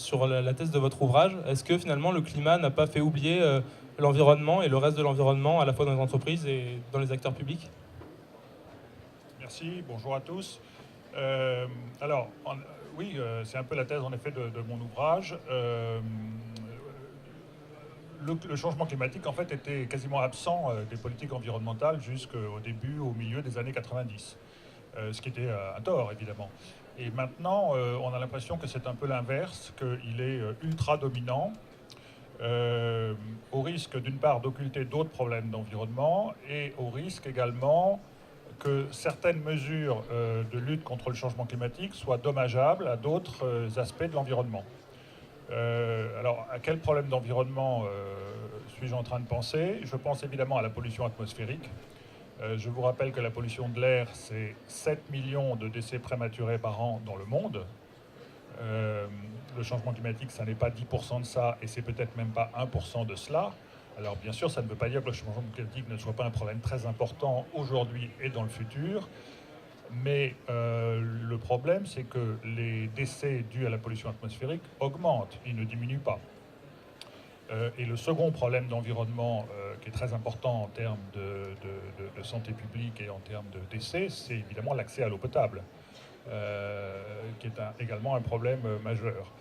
sur la thèse de votre ouvrage. Est-ce que finalement le climat n'a pas fait oublier l'environnement et le reste de l'environnement, à la fois dans les entreprises et dans les acteurs publics? Merci, bonjour à tous. Oui, c'est un peu la thèse en effet de mon ouvrage. Le changement climatique en fait était quasiment absent des politiques environnementales jusqu'au début, au milieu des années 90. Ce qui était un tort évidemment. Et maintenant, on a l'impression que c'est un peu l'inverse, qu'il est ultra dominant, au risque d'une part d'occulter d'autres problèmes d'environnement et au risque également que certaines mesures de lutte contre le changement climatique soient dommageables à d'autres aspects de l'environnement. Alors, à quel problème d'environnement suis-je en train de penser? Je pense évidemment à la pollution atmosphérique. Je vous rappelle que la pollution de l'air, c'est 7 millions de décès prématurés par an dans le monde. Le changement climatique, ça n'est pas 10% de ça, et c'est peut-être même pas 1% de cela. Alors bien sûr, ça ne veut pas dire que le changement climatique ne soit pas un problème très important aujourd'hui et dans le futur, mais le problème, c'est que les décès dus à la pollution atmosphérique augmentent, ils ne diminuent pas. Et le second problème d'environnement qui est très important en termes de santé publique et en termes de décès, c'est évidemment l'accès à l'eau potable, qui est également un problème majeur.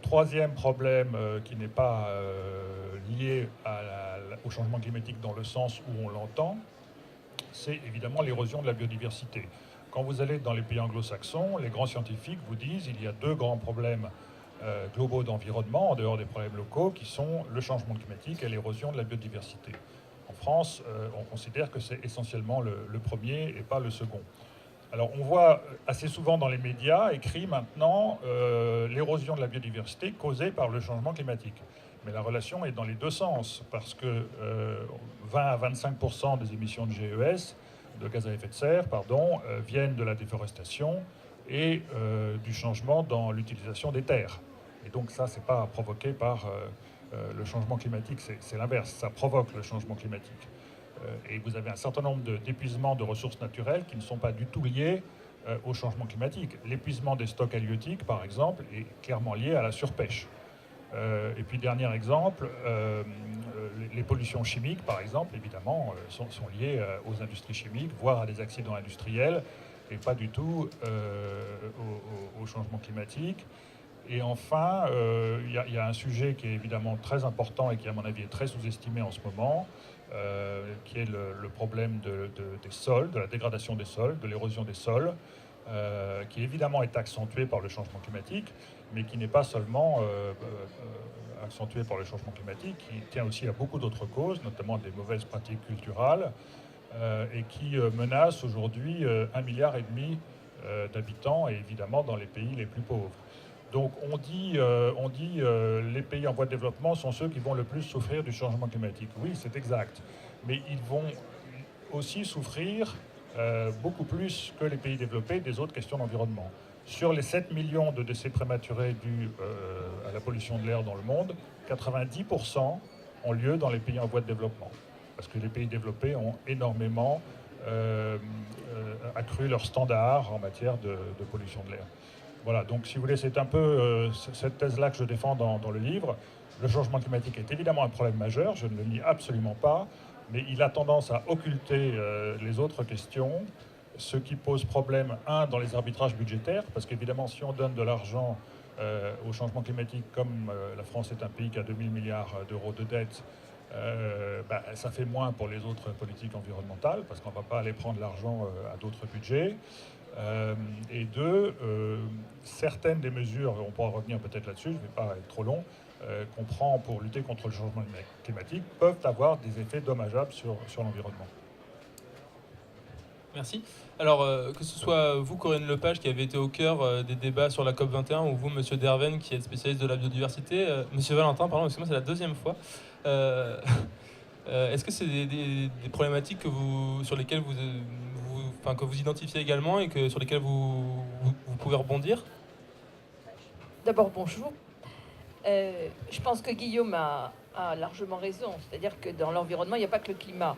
Troisième problème qui n'est pas lié au changement climatique dans le sens où on l'entend, c'est évidemment l'érosion de la biodiversité. Quand vous allez dans les pays anglo-saxons, les grands scientifiques vous disent qu'il y a deux grands problèmes globaux d'environnement, en dehors des problèmes locaux, qui sont le changement climatique et l'érosion de la biodiversité. En France, on considère que c'est essentiellement le premier et pas le second. Alors on voit assez souvent dans les médias écrit maintenant l'érosion de la biodiversité causée par le changement climatique. Mais la relation est dans les deux sens, parce que 20 à 25% des émissions de GES, de gaz à effet de serre, viennent de la déforestation et du changement dans l'utilisation des terres. Et donc ça, c'est pas provoqué par le changement climatique, c'est l'inverse, ça provoque le changement climatique. Et vous avez un certain nombre d'épuisements de ressources naturelles qui ne sont pas du tout liés au changement climatique. L'épuisement des stocks halieutiques, par exemple, est clairement lié à la surpêche. Et puis, dernier exemple, les pollutions chimiques, par exemple, évidemment, sont liées aux industries chimiques, voire à des accidents industriels, et pas du tout au changement climatique. Et enfin, il y a un sujet qui est évidemment très important et qui, à mon avis, est très sous-estimé en ce moment, qui est le problème des sols, de la dégradation des sols, de l'érosion des sols, qui évidemment est accentué par le changement climatique, mais qui n'est pas seulement accentué par le changement climatique, qui tient aussi à beaucoup d'autres causes, notamment des mauvaises pratiques culturales, et qui menace aujourd'hui 1,5 milliard d'habitants, et évidemment dans les pays les plus pauvres. Donc on dit les pays en voie de développement sont ceux qui vont le plus souffrir du changement climatique. Oui, c'est exact. Mais ils vont aussi souffrir beaucoup plus que les pays développés des autres questions d'environnement. Sur les 7 millions de décès prématurés dus à la pollution de l'air dans le monde, 90% ont lieu dans les pays en voie de développement. Parce que les pays développés ont énormément accru leurs standards en matière de pollution de l'air. Voilà, donc si vous voulez, c'est un peu cette thèse-là que je défends dans le livre. Le changement climatique est évidemment un problème majeur, je ne le nie absolument pas, mais il a tendance à occulter les autres questions, ce qui pose problème, dans les arbitrages budgétaires, parce qu'évidemment, si on donne de l'argent au changement climatique, comme la France est un pays qui a 2000 milliards d'euros de dette, ça fait moins pour les autres politiques environnementales, parce qu'on ne va pas aller prendre l'argent à d'autres budgets. Et deux, certaines des mesures, on pourra revenir peut-être là-dessus, je ne vais pas être trop long, qu'on prend pour lutter contre le changement climatique peuvent avoir des effets dommageables sur l'environnement. Merci. Alors, que ce soit vous, Corinne Lepage, qui avez été au cœur des débats sur la COP21, ou vous, Monsieur Derven, qui êtes spécialiste de la biodiversité, Monsieur Valentin, pardon, excusez-moi, c'est la deuxième fois. Est-ce que c'est des problématiques sur lesquelles que vous identifiez également et sur lesquelles vous pouvez rebondir? D'abord, bonjour. Je pense que Guillaume a largement raison. C'est-à-dire que dans l'environnement, il n'y a pas que le climat.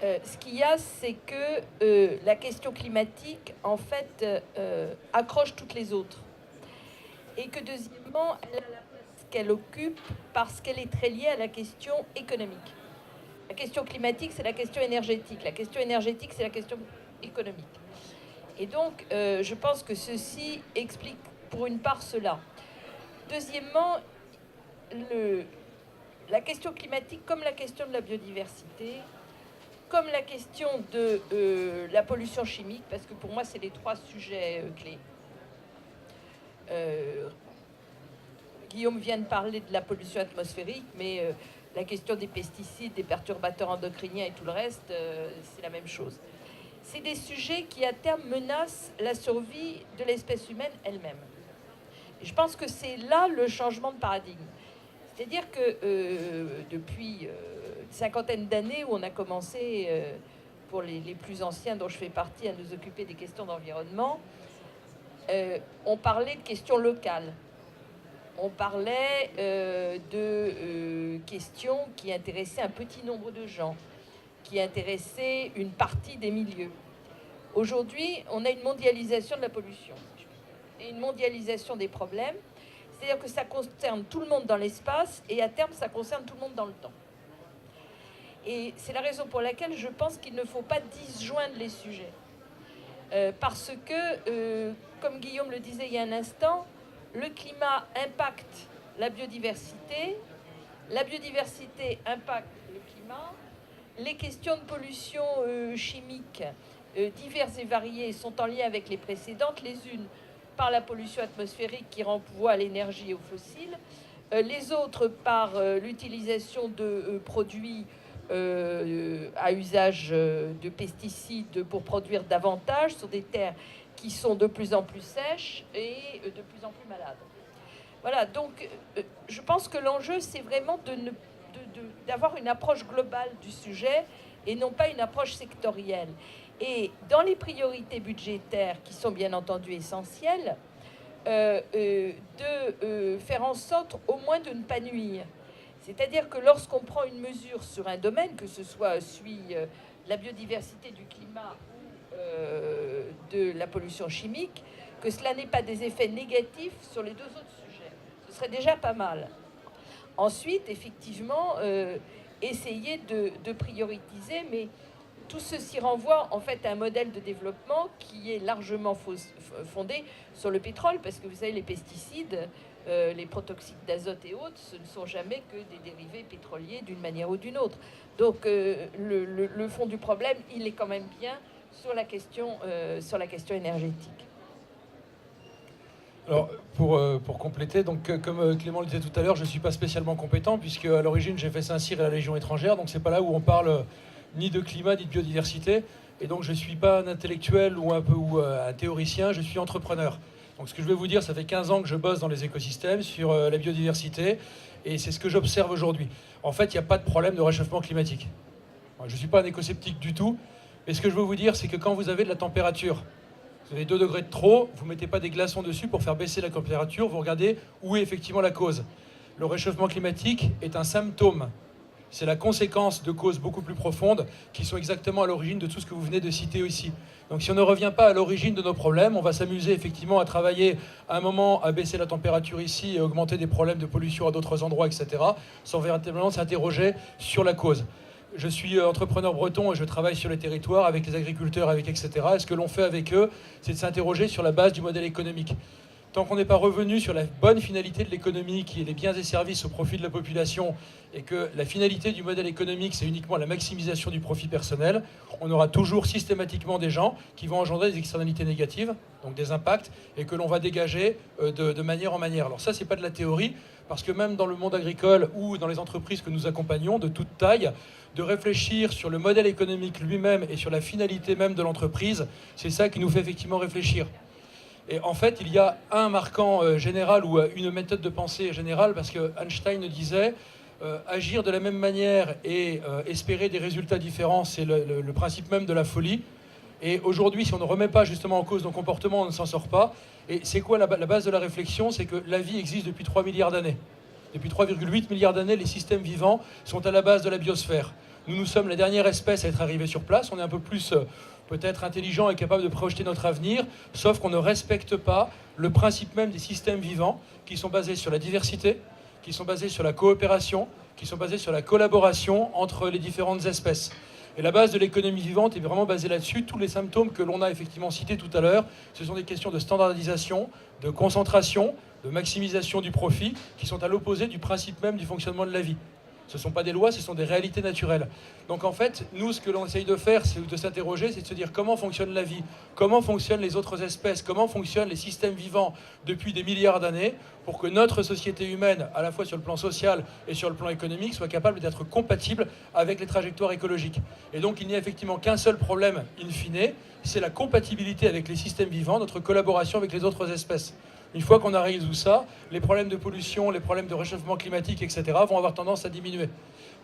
Ce qu'il y a, c'est que la question climatique, en fait, accroche toutes les autres. Et que deuxièmement, l'environnement, elle a la place qu'elle occupe parce qu'elle est très liée à la question économique. La question climatique, c'est la question énergétique. La question énergétique, c'est la question économique. Et donc, je pense que ceci explique pour une part cela. Deuxièmement, la question climatique, comme la question de la biodiversité, comme la question de la pollution chimique, parce que pour moi, c'est les trois sujets clés. Guillaume vient de parler de la pollution atmosphérique, mais la question des pesticides, des perturbateurs endocriniens et tout le reste, c'est la même chose. C'est des sujets qui, à terme, menacent la survie de l'espèce humaine elle-même. Et je pense que c'est là le changement de paradigme. C'est-à-dire que depuis une cinquantaine d'années où on a commencé, pour les plus anciens dont je fais partie, à nous occuper des questions d'environnement, on parlait de questions locales. On parlait de questions qui intéressaient un petit nombre de gens, qui intéressaient une partie des milieux. Aujourd'hui, on a une mondialisation de la pollution et une mondialisation des problèmes. C'est-à-dire que ça concerne tout le monde dans l'espace et à terme, ça concerne tout le monde dans le temps. Et c'est la raison pour laquelle je pense qu'il ne faut pas disjoindre les sujets. Parce que, comme Guillaume le disait il y a un instant, le climat impacte la biodiversité impacte le climat, les questions de pollution chimique diverses et variées sont en lien avec les précédentes, les unes par la pollution atmosphérique qui renvoie à l'énergie et aux fossiles, les autres par l'utilisation de produits à usage de pesticides pour produire davantage sur des terres qui sont de plus en plus sèches et de plus en plus malades. Voilà, donc je pense que l'enjeu, c'est vraiment d'avoir une approche globale du sujet et non pas une approche sectorielle. Et dans les priorités budgétaires, qui sont bien entendu essentielles, de faire en sorte au moins de ne pas nuire. C'est-à-dire que lorsqu'on prend une mesure sur un domaine, que ce soit celui de la biodiversité, du climat ou de la pollution chimique, que cela n'ait pas des effets négatifs sur les deux autres sujets. Ce serait déjà pas mal. Ensuite, effectivement, essayer de prioriser, mais tout ceci renvoie en fait à un modèle de développement qui est largement fondé sur le pétrole, parce que vous savez, les pesticides, les protoxydes d'azote et autres, ce ne sont jamais que des dérivés pétroliers d'une manière ou d'une autre. Donc le fond du problème, il est quand même bien sur la question énergétique. Alors, pour compléter, donc, comme Clément le disait tout à l'heure, je ne suis pas spécialement compétent, puisque à l'origine j'ai fait Saint-Cyr et la Légion étrangère, donc c'est pas là où on parle ni de climat ni de biodiversité, et donc je ne suis pas un intellectuel ou un théoricien, je suis entrepreneur. Donc ce que je vais vous dire, ça fait 15 ans que je bosse dans les écosystèmes sur la biodiversité, et c'est ce que j'observe aujourd'hui. En fait, il n'y a pas de problème de réchauffement climatique. Je ne suis pas un écosceptique du tout, mais ce que je veux vous dire, c'est que quand vous avez de la température, vous avez 2 degrés de trop, vous ne mettez pas des glaçons dessus pour faire baisser la température, vous regardez où est effectivement la cause. Le réchauffement climatique est un symptôme. C'est la conséquence de causes beaucoup plus profondes qui sont exactement à l'origine de tout ce que vous venez de citer ici. Donc si on ne revient pas à l'origine de nos problèmes, on va s'amuser effectivement à travailler à un moment à baisser la température ici et augmenter des problèmes de pollution à d'autres endroits, etc., sans véritablement s'interroger sur la cause. Je suis entrepreneur breton et je travaille sur les territoires avec les agriculteurs, etc. Et ce que l'on fait avec eux, c'est de s'interroger sur la base du modèle économique. Tant qu'on n'est pas revenu sur la bonne finalité de l'économie, qui est les biens et services au profit de la population, et que la finalité du modèle économique, c'est uniquement la maximisation du profit personnel, on aura toujours systématiquement des gens qui vont engendrer des externalités négatives, donc des impacts, et que l'on va dégager de manière en manière. Alors ça, c'est pas de la théorie, parce que même dans le monde agricole ou dans les entreprises que nous accompagnons, de toute taille, de réfléchir sur le modèle économique lui-même et sur la finalité même de l'entreprise, c'est ça qui nous fait effectivement réfléchir. Et en fait, il y a un marquant général ou une méthode de pensée générale, parce que Einstein disait agir de la même manière et espérer des résultats différents, c'est le principe même de la folie. Et aujourd'hui, si on ne remet pas justement en cause nos comportements, on ne s'en sort pas. Et c'est quoi la base de la réflexion? C'est que la vie existe depuis 3 milliards d'années. Depuis 3,8 milliards d'années, les systèmes vivants sont à la base de la biosphère. Nous sommes la dernière espèce à être arrivée sur place. On est un peu plus peut-être intelligent et capable de projeter notre avenir, sauf qu'on ne respecte pas le principe même des systèmes vivants qui sont basés sur la diversité, qui sont basés sur la coopération, qui sont basés sur la collaboration entre les différentes espèces. Et la base de l'économie vivante est vraiment basée là-dessus. Tous les symptômes que l'on a effectivement cités tout à l'heure, ce sont des questions de standardisation, de concentration, de maximisation du profit, qui sont à l'opposé du principe même du fonctionnement de la vie. Ce ne sont pas des lois, ce sont des réalités naturelles. Donc en fait, nous, ce que l'on essaye de faire, c'est de s'interroger, c'est de se dire comment fonctionne la vie, comment fonctionnent les autres espèces, comment fonctionnent les systèmes vivants depuis des milliards d'années, pour que notre société humaine, à la fois sur le plan social et sur le plan économique, soit capable d'être compatible avec les trajectoires écologiques. Et donc il n'y a effectivement qu'un seul problème in fine, c'est la compatibilité avec les systèmes vivants, notre collaboration avec les autres espèces. Une fois qu'on a résolu ça, les problèmes de pollution, les problèmes de réchauffement climatique, etc. vont avoir tendance à diminuer.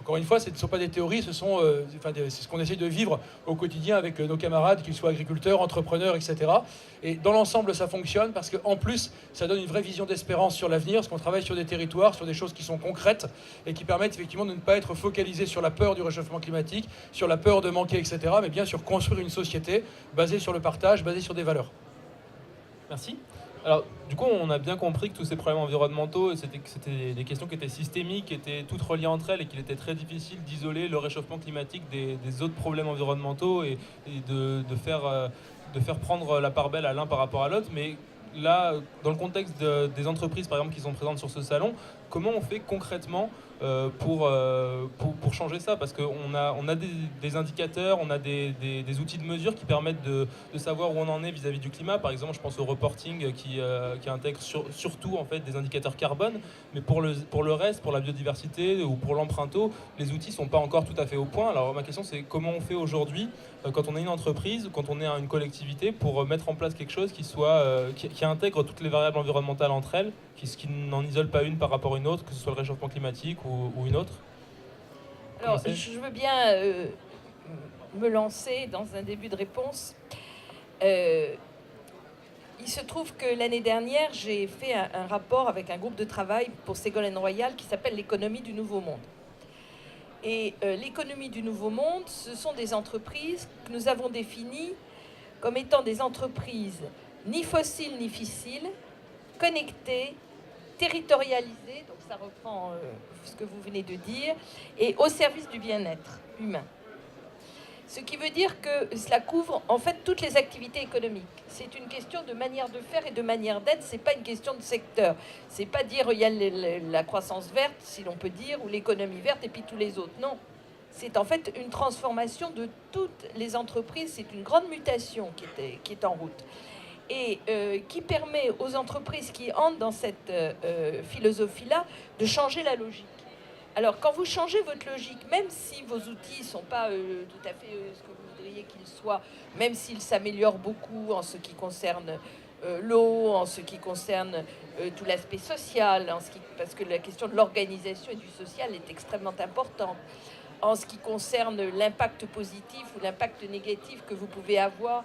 Encore une fois, ce ne sont pas des théories, c'est ce qu'on essaye de vivre au quotidien avec nos camarades, qu'ils soient agriculteurs, entrepreneurs, etc. Et dans l'ensemble, ça fonctionne parce qu'en plus, ça donne une vraie vision d'espérance sur l'avenir, parce qu'on travaille sur des territoires, sur des choses qui sont concrètes et qui permettent effectivement de ne pas être focalisé sur la peur du réchauffement climatique, sur la peur de manquer, etc. Mais bien sûr construire une société basée sur le partage, basée sur des valeurs. Merci. Alors, du coup, on a bien compris que tous ces problèmes environnementaux, c'était des questions qui étaient systémiques, qui étaient toutes reliées entre elles et qu'il était très difficile d'isoler le réchauffement climatique des autres problèmes environnementaux et de faire prendre la part belle à l'un par rapport à l'autre. Mais là, dans le contexte des entreprises, par exemple, qui sont présentes sur ce salon, comment on fait concrètement pour changer ça? Parce qu'on a des indicateurs, on a des outils de mesure qui permettent de savoir où on en est vis-à-vis du climat. Par exemple, je pense au reporting qui intègre surtout en fait, des indicateurs carbone. Mais pour le reste, pour la biodiversité ou pour l'emprunto, les outils ne sont pas encore tout à fait au point. Alors ma question, c'est comment on fait aujourd'hui, quand on est une entreprise, quand on est une collectivité, pour mettre en place quelque chose qui intègre toutes les variables environnementales entre elles, qui n'en isole pas une par rapport à une autre, que ce soit le réchauffement climatique ou une autre? Alors, je veux bien me lancer dans un début de réponse. Il se trouve que l'année dernière, j'ai fait un rapport avec un groupe de travail pour Ségolène Royal qui s'appelle l'économie du Nouveau Monde. Et l'économie du Nouveau Monde, ce sont des entreprises que nous avons définies comme étant des entreprises ni fossiles ni fissiles, connectées, territorialisées, donc ça reprend ce que vous venez de dire, et au service du bien-être humain. Ce qui veut dire que cela couvre en fait toutes les activités économiques. C'est une question de manière de faire et de manière d'être, c'est pas une question de secteur. C'est pas dire il y a la croissance verte, si l'on peut dire, ou l'économie verte et puis tous les autres. Non. C'est en fait une transformation de toutes les entreprises, c'est une grande mutation qui est en route. Et qui permet aux entreprises qui entrent dans cette philosophie-là de changer la logique. Alors, quand vous changez votre logique, même si vos outils ne sont pas tout à fait ce que vous voudriez qu'ils soient, même s'ils s'améliorent beaucoup en ce qui concerne l'eau, en ce qui concerne tout l'aspect social, parce que la question de l'organisation et du social est extrêmement importante, en ce qui concerne l'impact positif ou l'impact négatif que vous pouvez avoir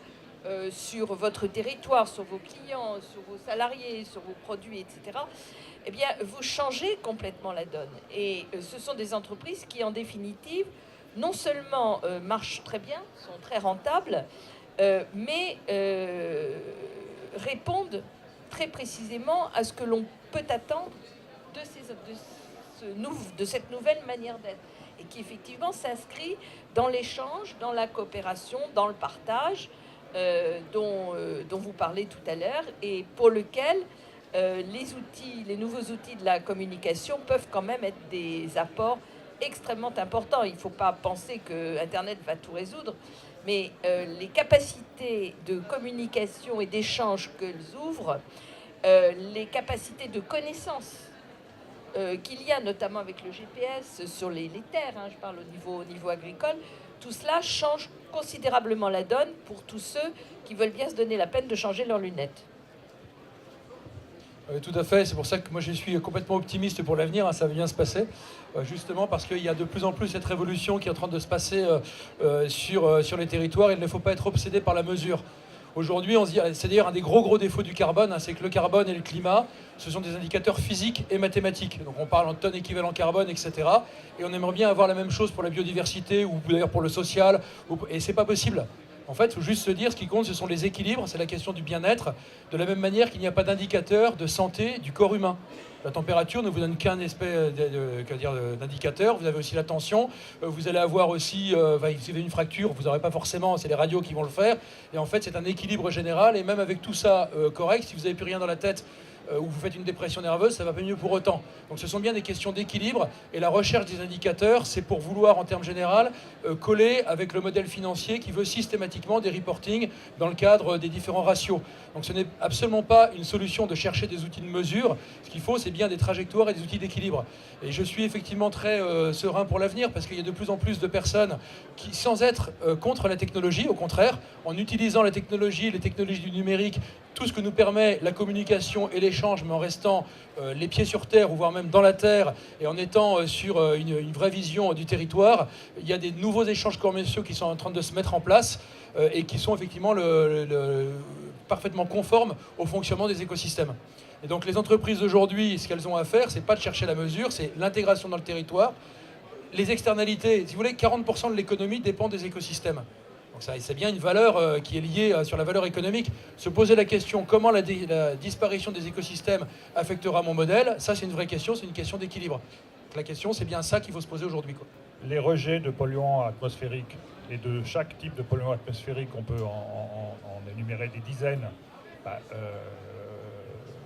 sur votre territoire, sur vos clients, sur vos salariés, sur vos produits, etc., eh bien, vous changez complètement la donne. Et ce sont des entreprises qui, en définitive, non seulement marchent très bien, sont très rentables, mais répondent très précisément à ce que l'on peut attendre de cette nouvelle manière d'être. Et qui, effectivement, s'inscrit dans l'échange, dans la coopération, dans le partage, dont vous parlez tout à l'heure, et pour lequel les nouveaux outils de la communication peuvent quand même être des apports extrêmement importants. Il ne faut pas penser que Internet va tout résoudre, mais les capacités de communication et d'échange qu'elles ouvrent, les capacités de connaissance qu'il y a, notamment avec le GPS sur les terres, je parle au niveau agricole, tout cela change considérablement la donne pour tous ceux qui veulent bien se donner la peine de changer leurs lunettes. Tout à fait, c'est pour ça que moi je suis complètement optimiste pour l'avenir, ça va bien se passer, justement parce qu'il y a de plus en plus cette révolution qui est en train de se passer sur les territoires. Il ne faut pas être obsédé par la mesure. Aujourd'hui, c'est d'ailleurs un des gros défauts du carbone, hein, c'est que le carbone et le climat, ce sont des indicateurs physiques et mathématiques. Donc on parle en tonnes équivalent carbone, etc. Et on aimerait bien avoir la même chose pour la biodiversité ou d'ailleurs pour le social, et c'est pas possible. En fait, il faut juste se dire, ce qui compte, ce sont les équilibres, c'est la question du bien-être, de la même manière qu'il n'y a pas d'indicateur de santé du corps humain. La température ne vous donne qu'un espèce d'indicateur. Vous avez aussi la tension. Vous allez avoir aussi, si vous avez une fracture, vous n'aurez pas forcément, c'est les radios qui vont le faire. Et en fait, c'est un équilibre général. Et même avec tout ça correct, si vous n'avez plus rien dans la tête, ou vous faites une dépression nerveuse, ça va pas mieux pour autant. Donc ce sont bien des questions d'équilibre, et la recherche des indicateurs, c'est pour vouloir, en termes généraux, coller avec le modèle financier qui veut systématiquement des reportings dans le cadre des différents ratios. Donc ce n'est absolument pas une solution de chercher des outils de mesure. Ce qu'il faut, c'est bien des trajectoires et des outils d'équilibre. Et je suis effectivement très serein pour l'avenir, parce qu'il y a de plus en plus de personnes qui, sans être contre la technologie, au contraire, en utilisant la technologie, les technologies du numérique, tout ce que nous permet la communication et l'échange, mais en restant les pieds sur terre, ou voire même dans la terre, et en étant sur une vraie vision du territoire, il y a des nouveaux échanges commerciaux qui sont en train de se mettre en place et qui sont effectivement parfaitement conformes au fonctionnement des écosystèmes. Et donc les entreprises d'aujourd'hui, ce qu'elles ont à faire, c'est pas de chercher la mesure, c'est l'intégration dans le territoire. Les externalités, si vous voulez, 40% de l'économie dépend des écosystèmes. Donc c'est bien une valeur qui est liée sur la valeur économique. Se poser la question comment la disparition des écosystèmes affectera mon modèle, ça c'est une vraie question, c'est une question d'équilibre. La question, c'est bien ça qu'il faut se poser aujourd'hui, quoi. Les rejets de polluants atmosphériques, et de chaque type de polluant atmosphérique, on peut en énumérer des dizaines.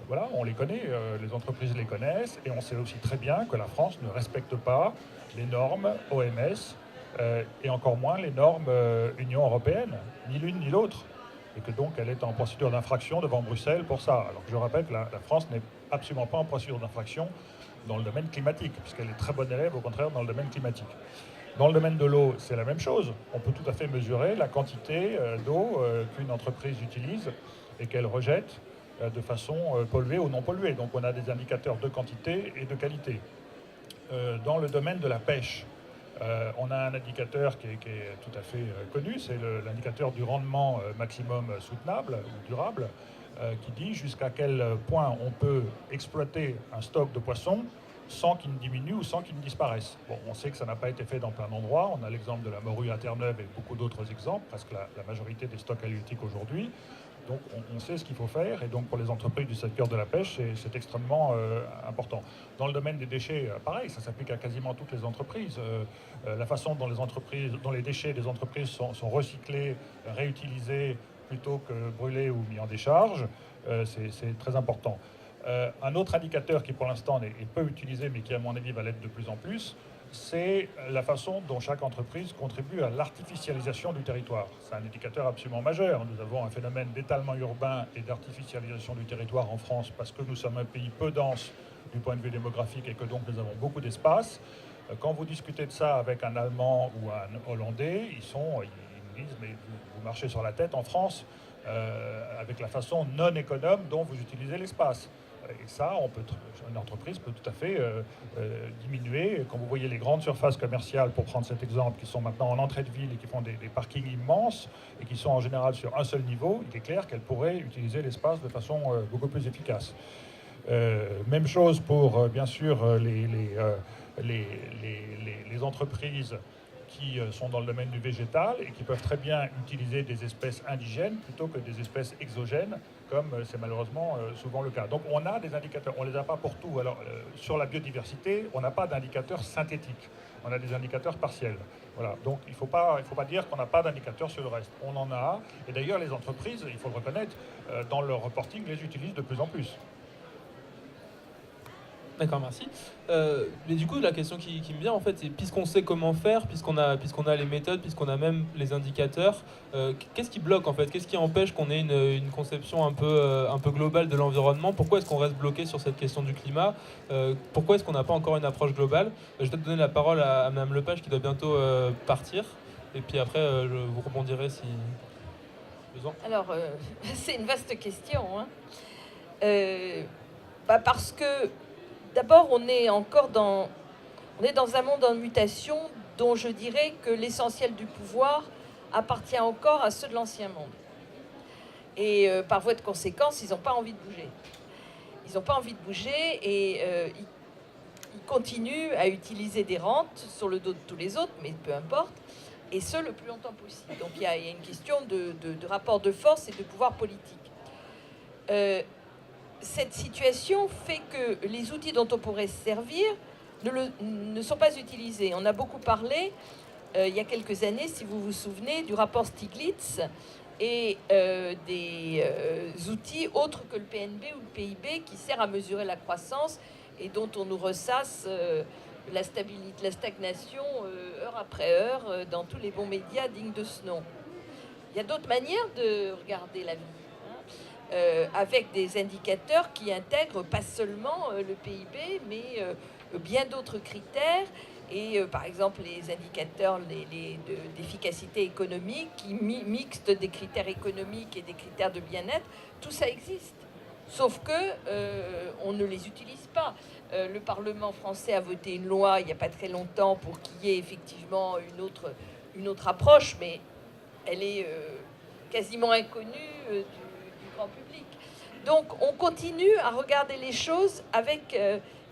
Voilà, on les connaît, les entreprises les connaissent, et on sait aussi très bien que la France ne respecte pas les normes OMS, et encore moins les normes Union européenne, ni l'une ni l'autre, et que donc elle est en procédure d'infraction devant Bruxelles pour ça. Alors que je rappelle que la France n'est absolument pas en procédure d'infraction dans le domaine climatique, puisqu'elle est très bonne élève, au contraire, dans le domaine climatique. Dans le domaine de l'eau, c'est la même chose. On peut tout à fait mesurer la quantité d'eau qu'une entreprise utilise et qu'elle rejette de façon polluée ou non polluée. Donc on a des indicateurs de quantité et de qualité. Dans le domaine de la pêche, on a un indicateur qui est tout à fait connu, c'est l'indicateur du rendement maximum soutenable ou durable, qui dit jusqu'à quel point on peut exploiter un stock de poissons sans qu'il ne diminue ou sans qu'il ne disparaisse. Bon, on sait que ça n'a pas été fait dans plein d'endroits. On a l'exemple de la morue à Terre-Neuve et beaucoup d'autres exemples, presque la majorité des stocks halieutiques aujourd'hui. Donc on sait ce qu'il faut faire, et donc pour les entreprises du secteur de la pêche, c'est extrêmement important. Dans le domaine des déchets, pareil, ça s'applique à quasiment toutes les entreprises. La façon dont les déchets des entreprises sont recyclés, réutilisés, plutôt que brûlés ou mis en décharge, c'est très important. Un autre indicateur qui pour l'instant est peu utilisé, mais qui à mon avis va l'être de plus en plus, c'est la façon dont chaque entreprise contribue à l'artificialisation du territoire. C'est un indicateur absolument majeur. Nous avons un phénomène d'étalement urbain et d'artificialisation du territoire en France parce que nous sommes un pays peu dense du point de vue démographique et que donc nous avons beaucoup d'espace. Quand vous discutez de ça avec un Allemand ou un Hollandais, ils nous disent « mais vous marchez sur la tête en France avec la façon non économe dont vous utilisez l'espace ». Et ça, une entreprise peut tout à fait diminuer. Quand vous voyez les grandes surfaces commerciales, pour prendre cet exemple, qui sont maintenant en entrée de ville et qui font des parkings immenses et qui sont en général sur un seul niveau, il est clair qu'elles pourraient utiliser l'espace de façon beaucoup plus efficace. Même chose pour, bien sûr, les entreprises qui sont dans le domaine du végétal et qui peuvent très bien utiliser des espèces indigènes plutôt que des espèces exogènes, comme c'est malheureusement souvent le cas. Donc on a des indicateurs, on ne les a pas pour tout. Alors sur la biodiversité, on n'a pas d'indicateurs synthétiques, on a des indicateurs partiels. Voilà. Donc il ne faut pas dire qu'on n'a pas d'indicateurs sur le reste. On en a, et d'ailleurs les entreprises, il faut le reconnaître, dans leur reporting, les utilisent de plus en plus. D'accord, merci. Mais du coup, la question qui me vient, en fait, c'est puisqu'on sait comment faire, puisqu'on a les méthodes, puisqu'on a même les indicateurs, qu'est-ce qui bloque, en fait? Qu'est-ce qui empêche qu'on ait une conception un peu globale de l'environnement? Pourquoi est-ce qu'on reste bloqué sur cette question du climat? Pourquoi est-ce qu'on n'a pas encore une approche globale? Je vais peut-être donner la parole à Mme Lepage, qui doit bientôt partir. Et puis après, je vous rebondirai si besoin. Alors, c'est une vaste question. Hein. Parce que d'abord, on est dans un monde en mutation dont je dirais que l'essentiel du pouvoir appartient encore à ceux de l'ancien monde. Et par voie de conséquence, ils n'ont pas envie de bouger. Ils n'ont pas envie de bouger et ils continuent à utiliser des rentes sur le dos de tous les autres, mais peu importe, et ce, le plus longtemps possible. Donc il y a une question de rapport de force et de pouvoir politique. Cette situation fait que les outils dont on pourrait se servir ne sont pas utilisés. On a beaucoup parlé, il y a quelques années, si vous vous souvenez, du rapport Stiglitz et des outils autres que le PNB ou le PIB qui sert à mesurer la croissance et dont on nous ressasse la stabilité, la stagnation heure après heure dans tous les bons médias dignes de ce nom. Il y a d'autres manières de regarder la vie, avec des indicateurs qui intègrent pas seulement le PIB, mais bien d'autres critères. Et par exemple, les indicateurs d'efficacité économique qui mixent des critères économiques et des critères de bien-être, tout ça existe. Sauf que on ne les utilise pas. Le Parlement français a voté une loi il n'y a pas très longtemps pour qu'il y ait effectivement une autre approche, mais elle est quasiment inconnue du grand public. Donc on continue à regarder les choses avec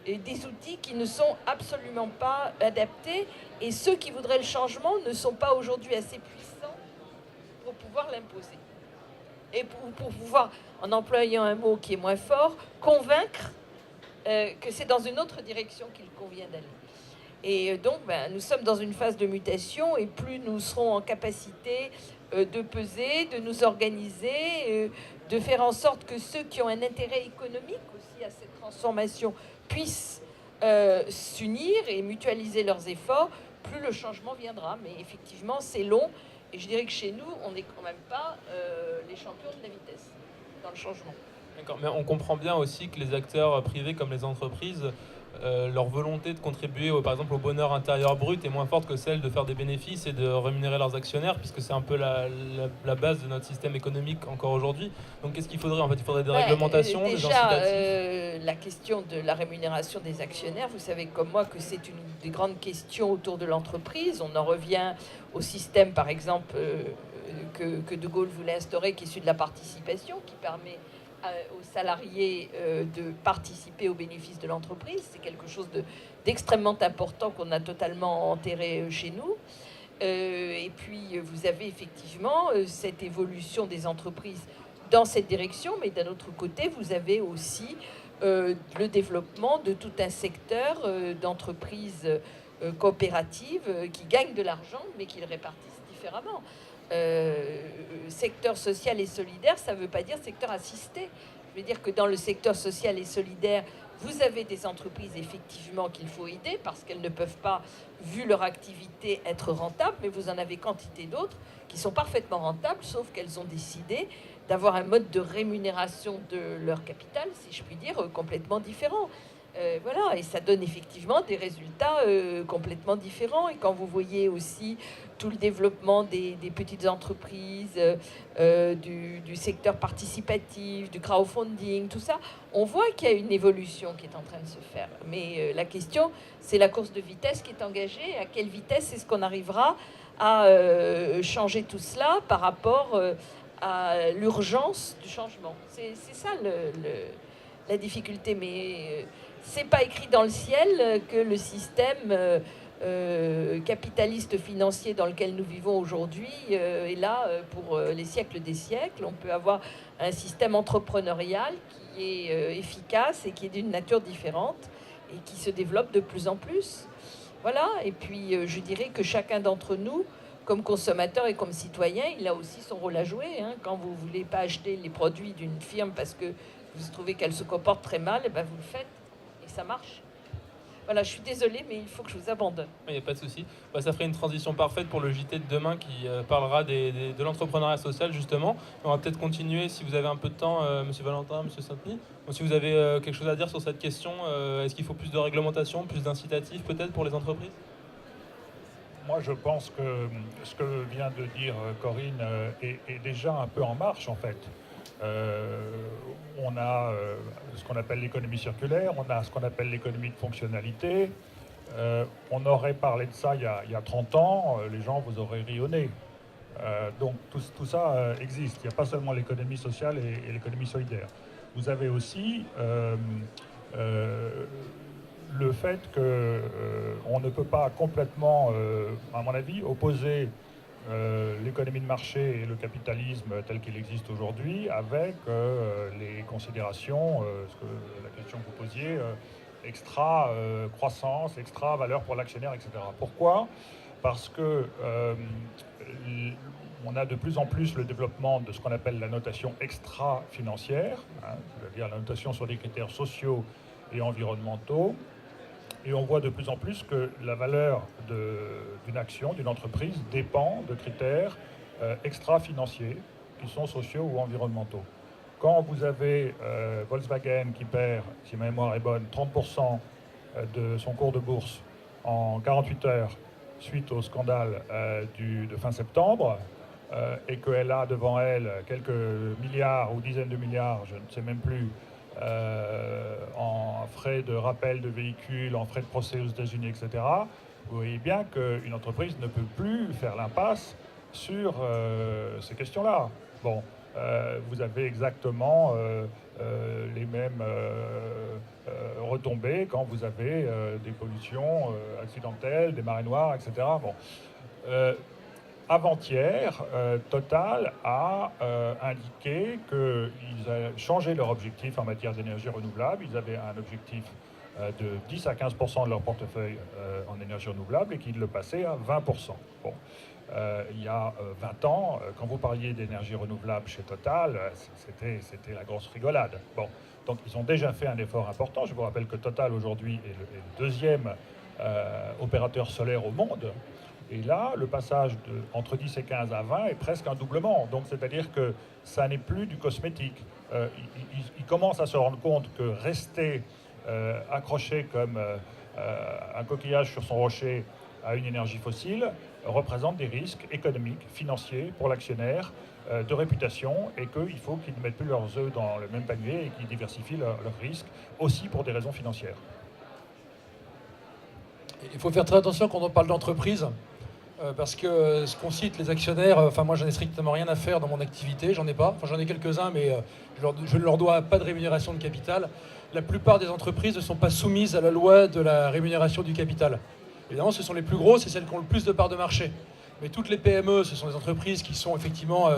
des outils qui ne sont absolument pas adaptés, et ceux qui voudraient le changement ne sont pas aujourd'hui assez puissants pour pouvoir l'imposer. Et pour pouvoir, en employant un mot qui est moins fort, convaincre que c'est dans une autre direction qu'il convient d'aller. Et donc, nous sommes dans une phase de mutation, et plus nous serons en capacité de peser, de nous organiser, de faire en sorte que ceux qui ont un intérêt économique aussi à cette transformation puissent s'unir et mutualiser leurs efforts, plus le changement viendra. Mais effectivement, c'est long. Et je dirais que chez nous, on n'est quand même pas les champions de la vitesse dans le changement. D'accord, mais on comprend bien aussi que les acteurs privés comme les entreprises, leur volonté de contribuer par exemple au bonheur intérieur brut est moins forte que celle de faire des bénéfices et de rémunérer leurs actionnaires, puisque c'est un peu la base de notre système économique encore aujourd'hui. Donc qu'est-ce qu'il faudrait? En fait, il faudrait des réglementations, des incitatifs. La question de la rémunération des actionnaires, vous savez comme moi que c'est une des grandes questions autour de l'entreprise. On en revient au système, par exemple, que De Gaulle voulait instaurer, qui est celui de la participation, qui permet aux salariés de participer aux bénéfices de l'entreprise. C'est quelque chose d'extrêmement important qu'on a totalement enterré chez nous. Et puis, vous avez effectivement cette évolution des entreprises dans cette direction, mais d'un autre côté, vous avez aussi le développement de tout un secteur d'entreprises coopératives qui gagnent de l'argent, mais qui le répartissent différemment. Secteur social et solidaire, ça ne veut pas dire secteur assisté. Je veux dire que dans le secteur social et solidaire, vous avez des entreprises effectivement qu'il faut aider parce qu'elles ne peuvent pas, vu leur activité, être rentables, mais vous en avez quantité d'autres qui sont parfaitement rentables, sauf qu'elles ont décidé d'avoir un mode de rémunération de leur capital, si je puis dire, complètement différent. Voilà, et ça donne effectivement des résultats complètement différents. Et quand vous voyez aussi tout le développement des petites entreprises, du secteur participatif, du crowdfunding, tout ça, on voit qu'il y a une évolution qui est en train de se faire. Mais la question, c'est la course de vitesse qui est engagée. À quelle vitesse est-ce qu'on arrivera à changer tout cela par rapport à l'urgence du changement? C'est ça la difficulté, mais c'est pas écrit dans le ciel que le système capitaliste financier dans lequel nous vivons aujourd'hui est là pour les siècles des siècles. On peut avoir un système entrepreneurial qui est efficace et qui est d'une nature différente et qui se développe de plus en plus. Voilà, et puis je dirais que chacun d'entre nous, comme consommateur et comme citoyen, il a aussi son rôle à jouer. Quand vous ne voulez pas acheter les produits d'une firme parce que vous trouvez qu'elle se comporte très mal, et vous le faites et ça marche. Voilà, je suis désolée, mais il faut que je vous abandonne. Il n'y a pas de souci. Ça ferait une transition parfaite pour le JT de demain qui parlera de l'entrepreneuriat social, justement. On va peut-être continuer, si vous avez un peu de temps, Monsieur Valentin, Monsieur Saint-Denis. Si vous avez quelque chose à dire sur cette question, est-ce qu'il faut plus de réglementation, plus d'incitatifs peut-être pour les entreprises? Moi, je pense que ce que vient de dire Corinne est déjà un peu en marche, en fait. On a ce qu'on appelle l'économie circulaire, on a ce qu'on appelle l'économie de fonctionnalité. On aurait parlé de ça il y a 30 ans, les gens vous auraient ri au nez. Donc tout ça existe. Il n'y a pas seulement l'économie sociale et l'économie solidaire. Vous avez aussi le fait qu'on ne peut pas complètement, à mon avis, opposer l'économie de marché et le capitalisme tel qu'il existe aujourd'hui avec les considérations, la question que vous posiez, extra croissance, extra valeur pour l'actionnaire, etc. Pourquoi ? Parce que on a de plus en plus le développement de ce qu'on appelle la notation extra-financière, c'est-à-dire la notation sur des critères sociaux et environnementaux. Et on voit de plus en plus que la valeur d'une action, d'une entreprise, dépend de critères extra-financiers qui sont sociaux ou environnementaux. Quand vous avez Volkswagen qui perd, si ma mémoire est bonne, 30% de son cours de bourse en 48 heures suite au scandale de fin septembre, et qu'elle a devant elle quelques milliards ou dizaines de milliards, je ne sais même plus, en frais de rappel de véhicules, en frais de procès aux États-Unis, etc., vous voyez bien qu'une entreprise ne peut plus faire l'impasse sur ces questions-là. Bon, vous avez exactement les mêmes retombées quand vous avez des pollutions accidentelles, des marées noires, etc. Bon. Avant-hier, Total a indiqué qu'ils avaient changé leur objectif en matière d'énergie renouvelable. Ils avaient un objectif de 10 à 15% de leur portefeuille en énergie renouvelable et qu'ils le passaient à 20%. Bon. Il y a 20 ans, quand vous parliez d'énergie renouvelable chez Total, c'était la grosse rigolade. Bon. Donc ils ont déjà fait un effort important. Je vous rappelle que Total aujourd'hui est le deuxième opérateur solaire au monde. Et là, le passage entre 10 et 15 à 20 est presque un doublement. Donc, c'est-à-dire que ça n'est plus du cosmétique. Il commence à se rendre compte que rester accroché comme un coquillage sur son rocher à une énergie fossile représente des risques économiques, financiers pour l'actionnaire, de réputation, et qu'il faut qu'ils ne mettent plus leurs œufs dans le même panier et qu'ils diversifient leurs risques, aussi pour des raisons financières. Il faut faire très attention quand on parle d'entreprise. Parce que ce qu'on cite, les actionnaires, enfin moi j'en ai strictement rien à faire dans mon activité, j'en ai pas, enfin j'en ai quelques-uns, mais je ne leur dois pas de rémunération de capital. La plupart des entreprises ne sont pas soumises à la loi de la rémunération du capital. Évidemment, ce sont les plus grosses et celles qui ont le plus de parts de marché. Mais toutes les PME, ce sont des entreprises qui sont effectivement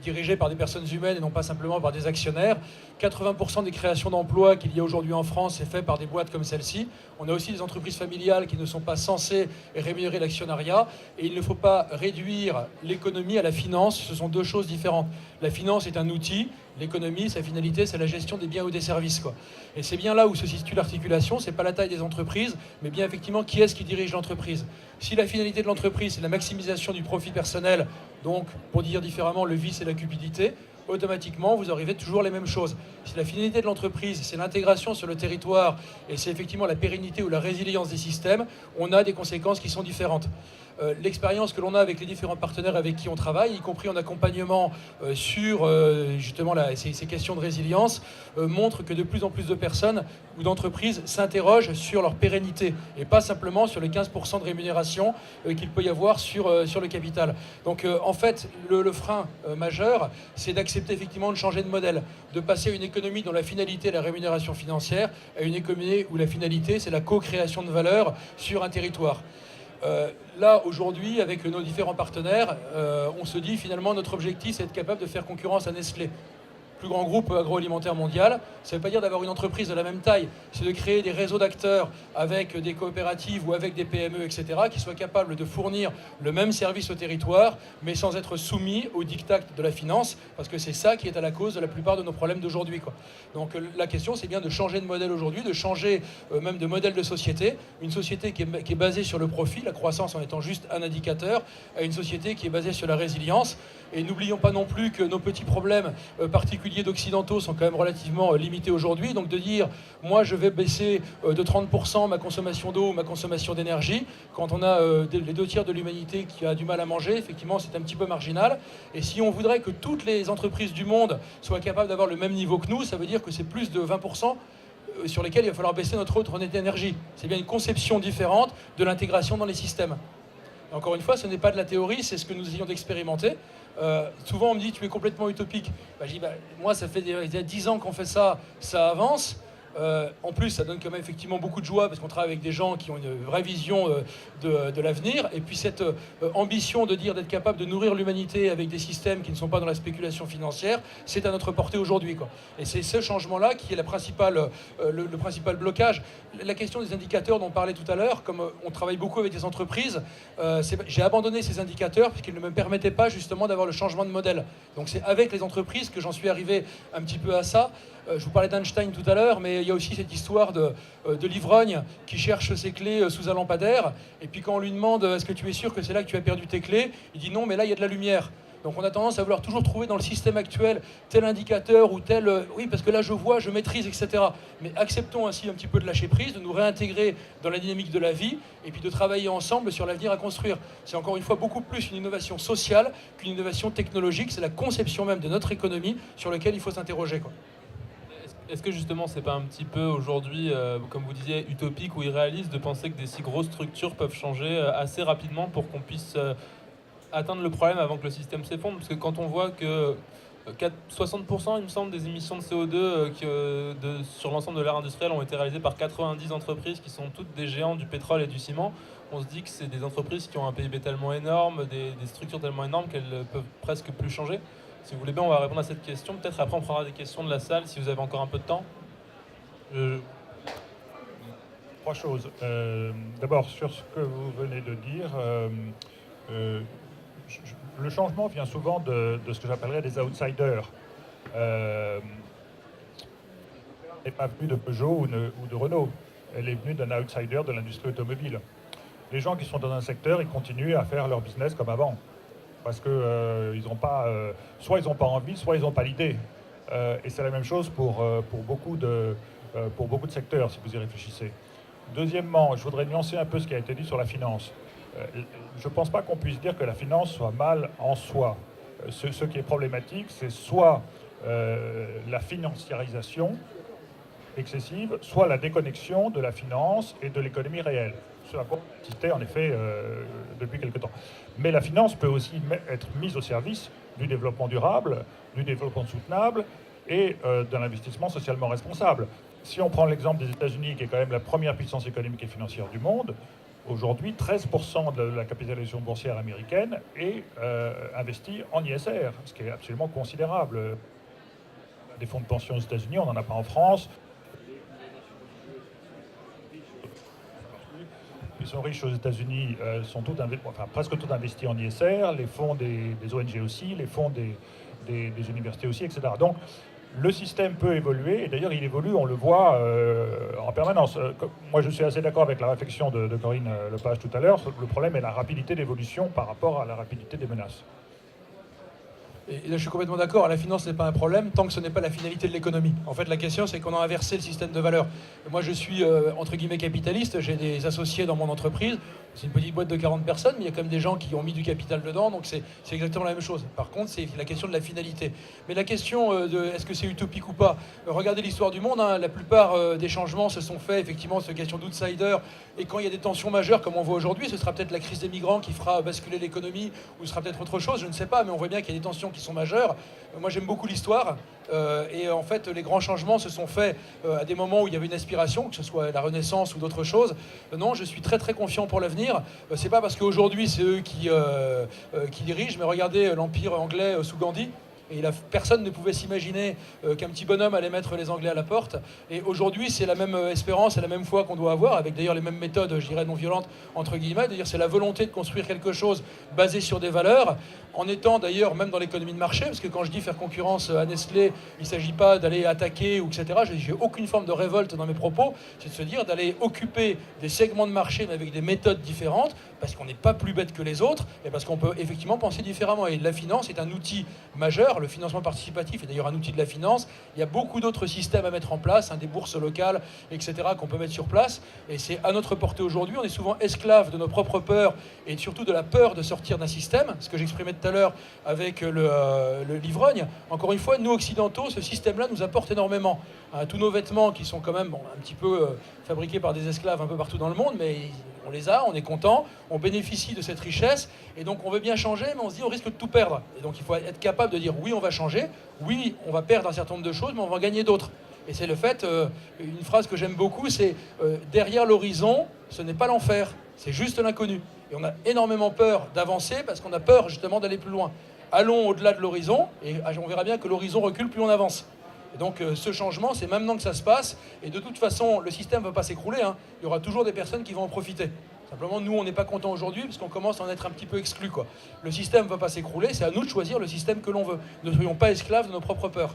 dirigées par des personnes humaines et non pas simplement par des actionnaires. 80% des créations d'emplois qu'il y a aujourd'hui en France est fait par des boîtes comme celle-ci. On a aussi des entreprises familiales qui ne sont pas censées rémunérer l'actionnariat. Et il ne faut pas réduire l'économie à la finance. Ce sont deux choses différentes. La finance est un outil. L'économie, sa finalité, c'est la gestion des biens ou des services, quoi. Et c'est bien là où se situe l'articulation. C'est pas la taille des entreprises, mais bien effectivement qui est-ce qui dirige l'entreprise. Si la finalité de l'entreprise, c'est la maximisation du profit personnel, donc pour dire différemment le vice et la cupidité, automatiquement, vous arrivez toujours les mêmes choses. Si la finalité de l'entreprise, c'est l'intégration sur le territoire et c'est effectivement la pérennité ou la résilience des systèmes, on a des conséquences qui sont différentes. L'expérience que l'on a avec les différents partenaires avec qui on travaille, y compris en accompagnement sur justement ces questions de résilience, montre que de plus en plus de personnes ou d'entreprises s'interrogent sur leur pérennité et pas simplement sur les 15% de rémunération qu'il peut y avoir sur le capital. Donc en fait, le frein majeur, c'est d'accepter effectivement de changer de modèle, de passer à une économie dont la finalité est la rémunération financière à une économie où la finalité, c'est la co-création de valeur sur un territoire. Là, aujourd'hui, avec nos différents partenaires, on se dit finalement notre objectif, c'est d'être capable de faire concurrence à Nestlé. Plus grand groupe agroalimentaire mondial, ça ne veut pas dire d'avoir une entreprise de la même taille, c'est de créer des réseaux d'acteurs avec des coopératives ou avec des PME, etc., qui soient capables de fournir le même service au territoire, mais sans être soumis au diktat de la finance, parce que c'est ça qui est à la cause de la plupart de nos problèmes d'aujourd'hui, quoi. Donc la question, c'est bien de changer de modèle aujourd'hui, de changer même de modèle de société, une société qui est basée sur le profit, la croissance en étant juste un indicateur, à une société qui est basée sur la résilience. Et n'oublions pas non plus que nos petits problèmes particuliers d'occidentaux sont quand même relativement limités aujourd'hui. Donc de dire, moi je vais baisser de 30% ma consommation d'eau, ma consommation d'énergie, quand on a les 2 tiers de l'humanité qui a du mal à manger, effectivement c'est un petit peu marginal. Et si on voudrait que toutes les entreprises du monde soient capables d'avoir le même niveau que nous, ça veut dire que c'est plus de 20% sur lesquels il va falloir baisser notre autre d'énergie. C'est bien une conception différente de l'intégration dans les systèmes. Encore une fois, ce n'est pas de la théorie, c'est ce que nous ayons d'expérimenter. Souvent, on me dit, tu es complètement utopique. Je dis, moi, ça fait il y a 10 ans qu'on fait ça, ça avance. En plus, ça donne quand même effectivement beaucoup de joie parce qu'on travaille avec des gens qui ont une vraie vision de l'avenir. Et puis cette ambition de dire d'être capable de nourrir l'humanité avec des systèmes qui ne sont pas dans la spéculation financière, c'est à notre portée aujourd'hui, quoi. Et c'est ce changement-là qui est le principal blocage. La question des indicateurs dont on parlait tout à l'heure, comme on travaille beaucoup avec des entreprises, j'ai abandonné ces indicateurs parce qu'ils ne me permettaient pas justement d'avoir le changement de modèle. Donc c'est avec les entreprises que j'en suis arrivé un petit peu à ça. Je vous parlais d'Einstein tout à l'heure, mais il y a aussi cette histoire de l'ivrogne qui cherche ses clés sous un lampadaire. Et puis quand on lui demande « Est-ce que tu es sûr que c'est là que tu as perdu tes clés ?» Il dit « Non, mais là, il y a de la lumière. » Donc on a tendance à vouloir toujours trouver dans le système actuel tel indicateur ou tel... oui, parce que là, je vois, je maîtrise, etc. Mais acceptons ainsi un petit peu de lâcher prise, de nous réintégrer dans la dynamique de la vie et puis de travailler ensemble sur l'avenir à construire. C'est encore une fois beaucoup plus une innovation sociale qu'une innovation technologique. C'est la conception même de notre économie sur laquelle il faut s'interroger, quoi. Est-ce que justement c'est pas un petit peu aujourd'hui, comme vous disiez, utopique ou irréaliste de penser que des si grosses structures peuvent changer assez rapidement pour qu'on puisse atteindre le problème avant que le système s'effondre? Parce que quand on voit que 60% il me semble des émissions de CO2 sur l'ensemble de l'ère industrielle ont été réalisées par 90 entreprises qui sont toutes des géants du pétrole et du ciment, on se dit que c'est des entreprises qui ont un PIB tellement énorme, des structures tellement énormes qu'elles peuvent presque plus changer. Si vous voulez bien, on va répondre à cette question. Peut-être après, on prendra des questions de la salle, si vous avez encore un peu de temps. Trois choses. D'abord, sur ce que vous venez de dire, le changement vient souvent de ce que j'appellerais des outsiders. Elle n'est pas venue de Peugeot ou de Renault. Elle est venue d'un outsider de l'industrie automobile. Les gens qui sont dans un secteur, ils continuent à faire leur business comme avant. Parce que ils n'ont pas, soit ils n'ont pas envie, soit ils n'ont pas l'idée. Et c'est la même chose pour beaucoup de secteurs, si vous y réfléchissez. Deuxièmement, je voudrais nuancer un peu ce qui a été dit sur la finance. Je ne pense pas qu'on puisse dire que la finance soit mal en soi. Ce qui est problématique, c'est soit la financiarisation excessive, soit la déconnexion de la finance et de l'économie réelle. Ce à quoi on assistait en effet depuis quelque temps. Mais la finance peut aussi être mise au service du développement durable, du développement soutenable et de l'investissement socialement responsable. Si on prend l'exemple des États-Unis, qui est quand même la première puissance économique et financière du monde, aujourd'hui 13% de la capitalisation boursière américaine est investie en ISR, ce qui est absolument considérable. Des fonds de pension aux États-Unis, on n'en a pas en France. Ils sont riches aux États-Unis, sont presque tous investis en ISR, les fonds des ONG aussi, les fonds des universités aussi, etc. Donc le système peut évoluer, et d'ailleurs il évolue, on le voit en permanence. Moi je suis assez d'accord avec la réflexion de Corinne Lepage tout à l'heure, le problème est la rapidité d'évolution par rapport à la rapidité des menaces. Et là, je suis complètement d'accord, la finance n'est pas un problème tant que ce n'est pas la finalité de l'économie. En fait, la question, c'est qu'on a inversé le système de valeurs. Moi, je suis, entre guillemets, capitaliste, j'ai des associés dans mon entreprise, c'est une petite boîte de 40 personnes, mais il y a quand même des gens qui ont mis du capital dedans, donc c'est exactement la même chose. Par contre, c'est la question de la finalité. Mais la question de est-ce que c'est utopique ou pas, regardez l'histoire du monde, hein, la plupart des changements se sont faits, effectivement, sur la question d'outsider, et quand il y a des tensions majeures, comme on voit aujourd'hui, ce sera peut-être la crise des migrants qui fera basculer l'économie, ou ce sera peut-être autre chose, je ne sais pas, mais on voit bien qu'il y a des tensions qui sont majeures. Moi, j'aime beaucoup l'histoire, et en fait, les grands changements se sont faits à des moments où il y avait une aspiration, que ce soit la Renaissance ou d'autres choses. Non, je suis très très confiant pour l'avenir. C'est pas parce qu'aujourd'hui c'est eux qui dirigent, mais regardez l'Empire anglais sous Gandhi. Et personne ne pouvait s'imaginer qu'un petit bonhomme allait mettre les Anglais à la porte. Et aujourd'hui, c'est la même espérance et la même foi qu'on doit avoir, avec d'ailleurs les mêmes méthodes, je dirais, non violentes, entre guillemets. C'est-à-dire c'est la volonté de construire quelque chose basé sur des valeurs, en étant d'ailleurs même dans l'économie de marché, parce que quand je dis faire concurrence à Nestlé, il ne s'agit pas d'aller attaquer, ou etc. J'ai aucune forme de révolte dans mes propos, c'est de se dire d'aller occuper des segments de marché, mais avec des méthodes différentes, parce qu'on n'est pas plus bête que les autres, et parce qu'on peut effectivement penser différemment. Et la finance est un outil majeur peurs. Le financement participatif est d'ailleurs un outil de la finance. Il y a beaucoup d'autres systèmes à mettre en place, des bourses locales, etc., qu'on peut mettre sur place. Et c'est à notre portée aujourd'hui. On est souvent esclaves de nos propres peurs et surtout de la peur de sortir d'un système. Ce que j'exprimais tout à l'heure avec l'ivrogne. Encore une fois, nous occidentaux, ce système-là nous apporte énormément. Tous nos vêtements qui sont quand même un petit peu fabriqués par des esclaves un peu partout dans le monde, mais on les a, on est content, on bénéficie de cette richesse, et donc on veut bien changer, mais on se dit on risque de tout perdre. Et donc il faut être capable de dire oui, on va changer, oui, on va perdre un certain nombre de choses, mais on va en gagner d'autres. Et c'est le fait, une phrase que j'aime beaucoup, c'est derrière l'horizon, ce n'est pas l'enfer, c'est juste l'inconnu. Et on a énormément peur d'avancer parce qu'on a peur justement d'aller plus loin. Allons au-delà de l'horizon, et on verra bien que l'horizon recule plus on avance. Et donc ce changement, c'est maintenant que ça se passe, et de toute façon, le système ne va pas s'écrouler, il y aura toujours des personnes qui vont en profiter. Simplement, nous, on n'est pas contents aujourd'hui, parce qu'on commence à en être un petit peu exclus, quoi. Le système ne va pas s'écrouler, c'est à nous de choisir le système que l'on veut. Ne soyons pas esclaves de nos propres peurs.